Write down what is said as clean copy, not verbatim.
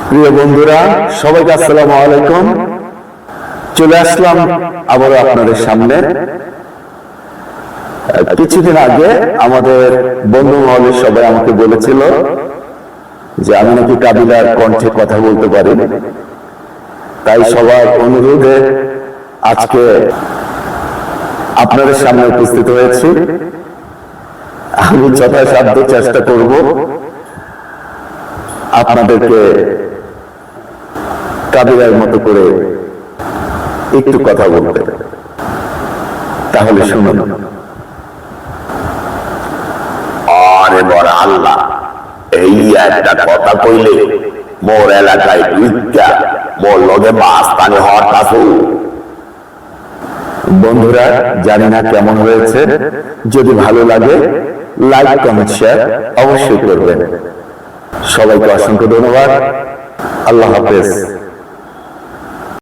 প্রিয় বন্ধুরা, সবাইকে আসসালামু আলাইকুম। চলে আসলাম আবারও আপনাদের সামনে। কিছুদিন আগে আমাদের বন্ধু মহলের সবাই আমাকে বলেছিল যে আমি নাকি কাবিলার কণ্ঠে কথা বলতে পারি, তাই সবার অনুরোধে আজকে আপনাদের সামনে উপস্থিত হয়েছি। আমি যথাসাধ্য চেষ্টা করব আপনাদেরকে কাবিলার মতো করে একটু কথা বলতে। তাহলে শুনুন। আরে বড় আল্লাহ, এই একটা কথা কইলে মোর এলাকায় ঢুইকা মোর লগে মাস্তানি হওয়ার কাছে। বন্ধুরা, জানি না কেমন হয়েছে। যদি ভালো লাগে লাইক, কমেন্ট, শেয়ার অবশ্যই করবেন। সবাইকে অসংখ্য ধন্যবাদ। আল্লাহ হাফেজ।